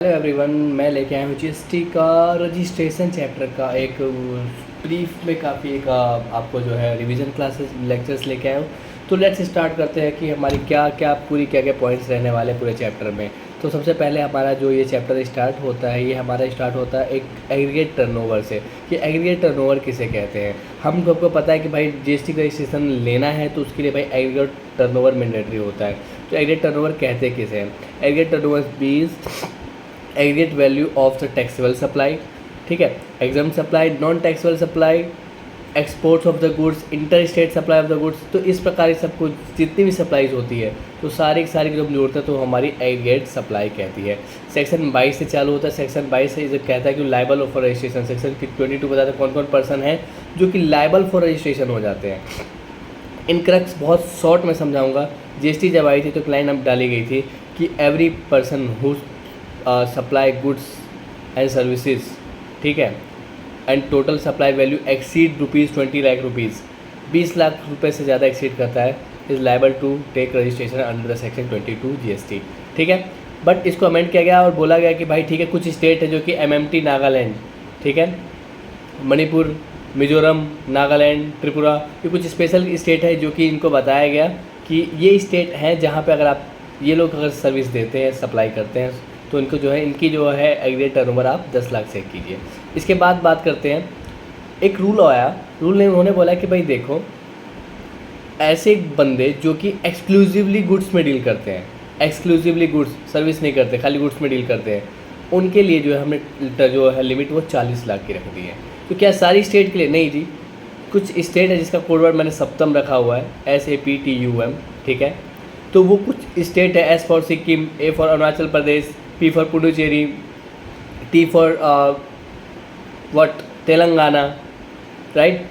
Hello everyone, मैं लेके आया हूँ जीएसटी का रजिस्ट्रेशन चैप्टर का एक ब्रीफ में काफ़ी एक आपको जो है रिवीजन क्लासेस लेक्चर्स लेके आया हूँ। तो लेट्स स्टार्ट करते हैं कि हमारी क्या क्या पॉइंट्स रहने वाले पूरे चैप्टर में। तो सबसे पहले हमारा जो ये चैप्टर स्टार्ट होता है, ये हमारा स्टार्ट होता है एक एग्रीगेट टर्नओवर से। कि एग्रीगेट टर्नओवर किसे कहते हैं, हम सबको पता है कि भाई जीएसटी का रजिस्ट्रेशन लेना है तो उसके लिए भाई एग्रीगेट टर्नओवर मैंडेटरी होता है। तो एग्रीगेट टर्नओवर कहते किसे हैं? एग्रीगेट टर्नओवर बीज aggregate value of the taxable supply, ठीक है, exempt supply, non taxable supply, exports of the goods, inter state supply of the goods. तो इस प्रकार सब कुछ जितनी भी सप्लाईज होती है तो सारी की सारी जब जोड़ते हैं तो हमारी एग्रीगेट सप्लाई कहती है। सेक्शन 22 से चालू होता है। सेक्शन 22 से कहता है कि लाइबल फॉर रजिस्ट्रेशन। सेक्शन 22 बताता है कौन कौन पर्सन है जो कि लाइबल फॉर रजिस्ट्रेशन हो जाते हैं। इन क्रक्स बहुत शॉर्ट में समझाऊंगा। जीएसटी जब आई थी तो क्लाइन अब डाली गई थी कि every person who supply goods and services, ठीक है, and total supply value exceed ₹20 lakh, 20 lakh रुपए से ज़्यादा एक्सीड करता है, is liable to take registration under the section 22 GST, ठीक है। बट इसको अमेंड किया गया और बोला गया कि भाई ठीक है, कुछ स्टेट है जो कि एमएमटी नागालैंड, ठीक है, मणिपुर, मिजोरम, नागालैंड, त्रिपुरा, ये कुछ स्पेशल स्टेट है जो कि इनको बताया गया कि ये स्टेट हैं जहाँ पे अगर आप ये लोग अगर सर्विस देते हैं, सप्लाई करते हैं, तो इनको जो है इनकी जो है एग्रीगेट टर्नओवर आप 10 लाख से कीजिए। इसके बाद बात करते हैं, एक रूल आया, रूल ने उन्होंने बोला कि भाई देखो, ऐसे बंदे जो कि एक्सक्लूसिवली गुड्स में डील करते हैं, एक्सक्लूसिवली गुड्स, सर्विस नहीं करते, खाली गुड्स में डील करते हैं, उनके लिए जो है हमने जो है लिमिट वो 40 लाख की रख दी है। तो क्या सारी स्टेट के लिए? नहीं जी, कुछ स्टेट है जिसका कोड वर्ड मैंने सप्तम रखा हुआ है, SAPTUM, ठीक है। तो वो कुछ स्टेट है, S for Sikkim, A for Arunachal Pradesh, P for Puducherry, T for Telangana, right.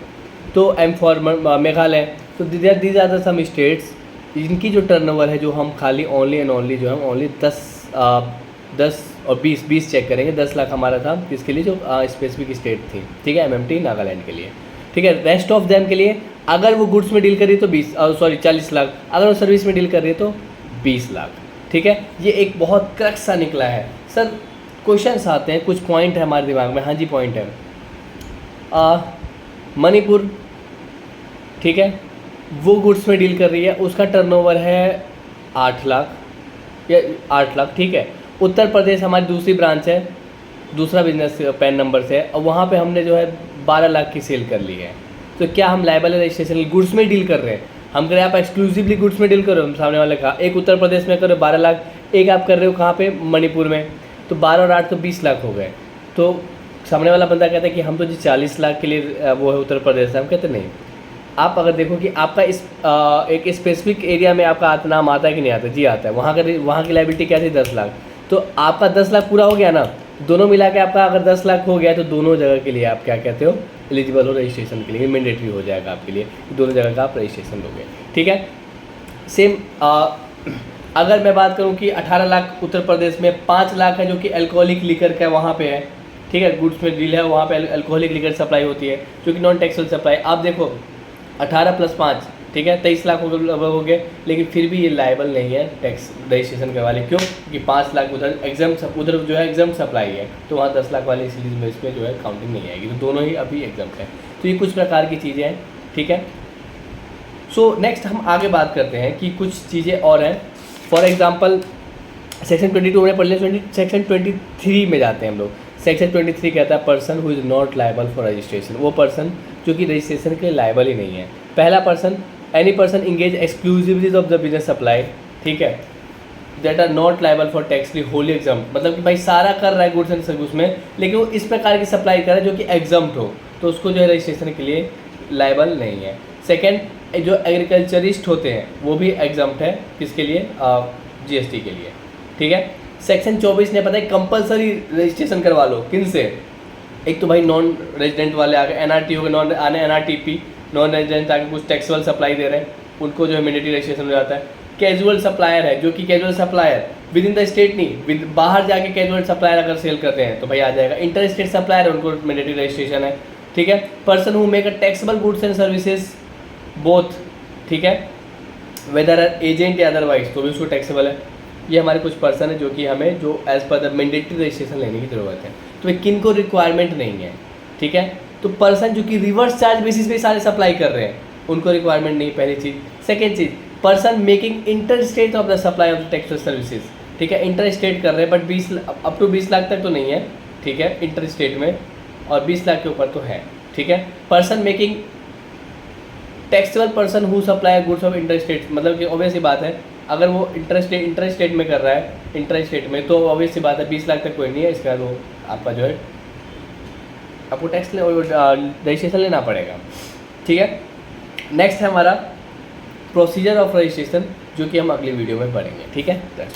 तो M फॉर मेघालय। तो these are the some states इनकी जो टर्नओवर है जो हम खाली ओनली एंड ओनली जो हम ओनली 10 और 20 चेक करेंगे। 10 लाख हमारा था इसके लिए जो स्पेसिफिक स्टेट थी, ठीक है, MMT नागालैंड के लिए, ठीक है। रेस्ट ऑफ देम के लिए अगर वो गुड्स में डील कर रही है तो 40 लाख, अगर वो सर्विस में डील कर रही है तो 20 लाख, ठीक है। ये एक बहुत क्रक्स सा निकला है। सर क्वेश्चंस आते हैं, कुछ पॉइंट है हमारे दिमाग में। हाँ जी, पॉइंट है मणिपुर, ठीक है, वो गुड्स में डील कर रही है, उसका टर्नओवर है 8 लाख या 8 लाख, ठीक है। उत्तर प्रदेश हमारी दूसरी ब्रांच है, दूसरा बिजनेस पैन नंबर से है, और वहाँ पे हमने जो है 12 लाख की सेल कर ली है। तो क्या हम लाइबल रजिस्ट्रेशन गुड्स में डील कर रहे हैं? हम कह रहे हैं आप एक्सक्लूसिवली गुड्स में डील करो, हम सामने वाले का एक उत्तर प्रदेश में करो 12 लाख, एक आप कर रहे हो कहाँ पे? मणिपुर में। तो 12 और 8 तो 20 लाख हो गए। तो सामने वाला बंदा कहता है कि हम तो जी 40 लाख के लिए वो है उत्तर प्रदेश से। हम कहते नहीं, आप अगर देखो कि आपका इस एक स्पेसिफिक एरिया में आपका नाम आता है कि नहीं आता? जी आता है। वहाँ की लाइबिलिटी क्या थी? 10 लाख। तो आपका 10 लाख पूरा हो गया ना, दोनों मिला के आपका अगर 10 लाख हो गया तो दोनों जगह के लिए आप क्या कहते हो? एलिजिबल हो रजिस्ट्रेशन के लिए, मैंडेटरी हो जाएगा आपके लिए, दोनों जगह का आप रजिस्ट्रेशन लोगे, ठीक है। सेम अगर मैं बात करूं कि 18 लाख उत्तर प्रदेश में, 5 लाख है जो कि अल्कोहलिक लिकर का वहाँ पे है, ठीक है, गुड्स में डील है, वहाँ पे अल्कोहलिक लिकर सप्लाई होती है जो कि नॉन टैक्सेबल सप्लाई। आप देखो 18 + 5, ठीक है, 23 लाख हो गए, लेकिन फिर भी ये लायबल नहीं है टैक्स रजिस्ट्रेशन के वाले। क्यों? क्योंकि 5 लाख उधर उधर जो है एग्जाम सप्लाई है, तो वहाँ 10 लाख वाली सीरीज में इसमें जो है काउंटिंग नहीं आएगी। तो दोनों ही अभी एग्जाम है। तो ये कुछ प्रकार की चीज़ें हैं, ठीक है। सो नेक्स्ट हम आगे बात करते हैं कि कुछ चीज़ें और हैं। फॉर एग्जाम्पल सेक्शन 22 में पढ़ लिया, सेक्शन 23 में जाते हैं हम लोग। सेक्शन 23 कहता है person who is not liable for registration, वो पर्सन जो कि रजिस्ट्रेशन के लिए लायबल ही नहीं है। पहला person, any person engage exclusively of the business supply, ठीक है, that are not liable for tax free wholly exempt. मतलब कि भाई सारा कर रहा है गुड्स एंड सर्विस में, लेकिन वो इस प्रकार की सप्लाई कर रहा है जो कि एग्जाम्प्ट हो, तो उसको जो है रजिस्ट्रेशन के लिए लायबल नहीं है। सेकेंड, जो एग्रीकल्चरिस्ट होते हैं वो भी एग्जाम्प्ट है, किसके लिए? जीएसटी के लिए, ठीक है। सेक्शन 24 ने पता है कंपलसरी रजिस्ट्रेशन करवा लो, किन से? एक तो भाई नॉन रेजिडेंट वाले आ गए, एनआरटी हो गए, नॉन एनआरटीपी, नॉन रेजिडेंट आगे कुछ टैक्सेबल सप्लाई दे रहे हैं, उनको जो है मैंडेटरी रजिस्ट्रेशन हो जाता है। कैजुअल सप्लायर है जो कि casual supplier with in the state नहीं, बाहर जाके कैजुअल सप्लायर अगर सेल करते हैं तो भाई आ जाएगा। इंटर स्टेट सप्लायर है, उनको मैंडेटरी रजिस्ट्रेशन है, ठीक है। Person who make a taxable goods and services both, ठीक है, वेदर एजेंट या अदरवाइज, तो भी उसको टैक्सेबल है। ये हमारे कुछ पर्सन है जो कि हमें जो as per the mandatory registration लेने की ज़रूरत है। तो किन को रिक्वायरमेंट नहीं है, ठीक है। तो पर्सन जो कि रिवर्स चार्ज बेसिस पे सारे सप्लाई कर रहे हैं उनको रिक्वायरमेंट नहीं, पहली चीज़। सेकेंड चीज़, person making inter state of the supply of the textile services, ठीक है। इंटर स्टेट कर रहे हैं बट 20 अप टू 20 लाख तक तो नहीं है, ठीक है, इंटर स्टेट में, और 20 लाख के ऊपर तो है, ठीक है। Person making taxable person who supply goods of inter state, मतलब कि ऑब्वियस सी बात है अगर वो इंटर स्टेट में कर रहा है, इंटर स्टेट में, तो ऑब्वियस सी बात है 20 लाख तक कोई नहीं है, इसके बाद वो आपका जो है आपको टैक्स रजिस्ट्रेशन लेना पड़ेगा, ठीक है। नेक्स्ट है हमारा प्रोसीजर ऑफ रजिस्ट्रेशन, जो कि हम अगली वीडियो में पढ़ेंगे, ठीक है।